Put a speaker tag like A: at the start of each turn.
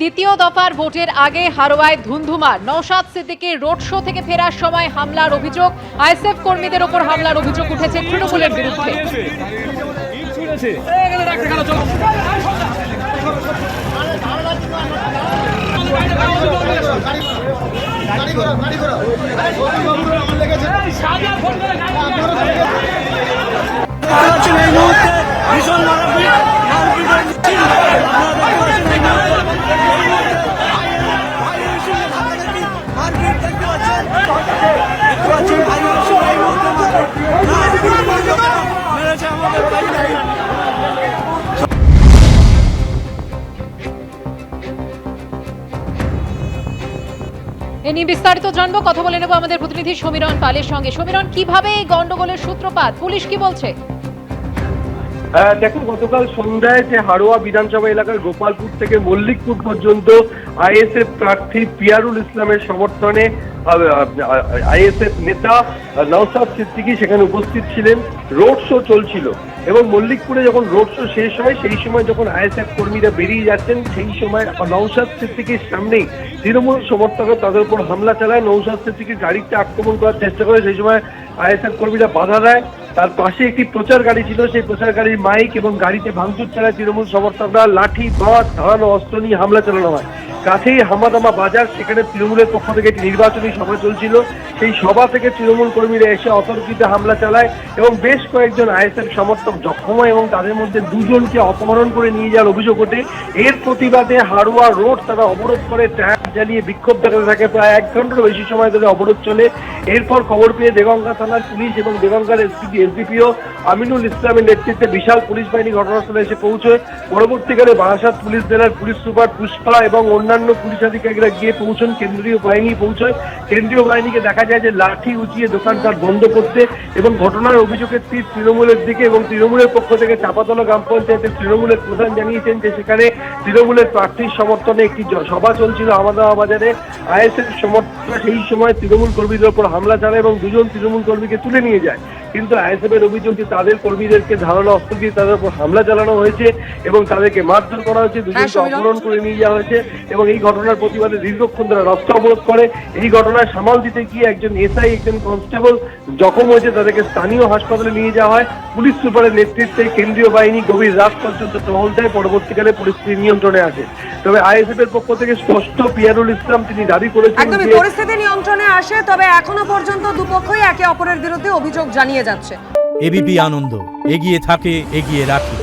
A: দ্বিতীয় দফার ভোটের আগে হারোয়ায় ধুন্ধুমার। নওশাদ সিদ্দিকীর রোড শো থেকে ফেরার সময় হামলার অভিযোগ, আইএসএফ কর্মীদের ওপর হামলার অভিযোগ উঠেছে তৃণমূলের বিরুদ্ধে। এ নিয়ে বিস্তারিত জানবো, কথা বলে নেব আমাদের প্রতিনিধি সমীরণ পালের সঙ্গে। সমীরণ, কিভাবে এই গন্ডগোলের সূত্রপাত, পুলিশ কি বলছে?
B: দেখো, গতকাল সন্ধ্যায় যে হারোয়া বিধানসভা এলাকার গোপালপুর থেকে মল্লিকপুর পর্যন্ত আইএসএফ প্রার্থী পিয়ারুল ইসলামের সমর্থনে আইএসএফ নেতা নওশাদ সিদ্দিকী সেখানে উপস্থিত ছিলেন। রোড শো চলছিল এবং মল্লিকপুরে যখন রোড শো শেষ হয় সেই সময় যখন আইএসএফ কর্মীরা বেরিয়ে যাচ্ছেন সেই সময় নওশাদ সিদ্দিকীর সামনেই তৃণমূল সমর্থকরা তাদের উপর হামলা চালায়। নওশাদ সিদ্দিকীর গাড়িতে আক্রমণ করার চেষ্টা করে, সেই সময় আইএসএফ কর্মীরা বাধা দেয়। তার পাশে একটি প্রচার গাড়ি ছিল, সেই প্রচার গাড়ির মাইক এবং গাড়িতে ভাঙচুর চালায় তৃণমূল সমর্থকরা। লাঠি, বাঁশ, ধারালো অস্ত্র নিয়ে হামলা চালানো হয়। কাছেই হামাদামা বাজার, সেখানে তৃণমূলের পক্ষ থেকে একটি নির্বাচনী সভা চলছিল। সেই সভা থেকে তৃণমূল কর্মীরা এসে অতর্কিত হামলা চালায় এবং বেশ কয়েকজন আইএসএফ সমর্থক জখম হয় এবং তাদের মধ্যে দুজনকে অপহরণ করে নিয়ে যাওয়ার অভিযোগ ওঠে। এর প্রতিবাদে হারোয়া রোড তারা অবরোধ করে, ট্যাঙ্ক জ্বালিয়ে বিক্ষোভ দেখাতে থাকে। প্রায় 1 ঘন্টার বেশি সময় ধরে অবরোধ চলে। এরপর খবর পেয়ে দেগঙ্গা থানার পুলিশ এবং দেগঙ্গার এসডিপিও আমিনুল ইসলামের নেতৃত্বে বিশাল পুলিশ বাহিনী ঘটনাস্থলে এসে পৌঁছয়। পরবর্তীকালে বারাসাত পুলিশ জেলার পুলিশ সুপার পুষ্পা এবং অন্যান্য পুলিশ আধিকারিকরা গিয়ে পৌঁছন। কেন্দ্রীয় বাহিনী পৌঁছয়। কেন্দ্রীয় বাহিনীকে দেখা যায় যে লাঠি উঁচিয়ে দোকানপাট বন্ধ করতে এবং ঘটনার অভিযোগের তীর তৃণমূলের দিকে, এবং তৃণমূলের পক্ষ থেকে চাপাতলা গ্রাম পঞ্চায়েতের তৃণমূলের প্রধান জানিয়েছেন যে সেখানে তৃণমূলের প্রার্থীর সমর্থনে একটি সভা চলছিল আমাদামা বাজারে। আইএসএফ সমর্থকরা সেই সময় তৃণমূল কর্মীদের উপর হামলা চালায় এবং দুজন তৃণমূল কর্মীকে তুলে নিয়ে যায়। কিন্তু আইএসএফের অভিযোগ যে তাদের কর্মীদেরকে ধারালো অস্ত্র দিয়ে তাদের উপর হামলা চালানো হয়েছে এবং তাদেরকে মারধর করা হয়েছে, দুজনকে অপহরণ করে নিয়ে যাওয়া হয়েছে এবং এই ঘটনার প্রতিবাদে দীর্ঘক্ষণ ধরে রাস্তা অবরোধ করে। এই ঘটনায় সামাল দিতে গিয়ে একজন এসআই, একজন কনস্টেবল জখম হয়েছে, তাদেরকে স্থানীয় হাসপাতালে নিয়ে যাওয়া হয়। পুলিশ সুপারের নেতৃত্বে কেন্দ্রীয় বাহিনী গভীর রাত পর্যন্ত টহল দেয়। পরবর্তীকালে পরিস্থিতি নিয়ন্ত্রণে আসে। তবে আইএসএফ এর পক্ষ থেকে স্পষ্ট পিয়ারুল ইসলাম তিনি দাবি করেছেন
C: একদমই পরিস্থিতি নিয়ন্ত্রণে আসে, তবে এখনো পর্যন্ত দুপক্ষই একে অপরের বিরুদ্ধে অভিযোগ জানিয়ে যাচ্ছে।
D: এবিপি আনন্দ, এগিয়ে থাকে, এগিয়ে রাখে।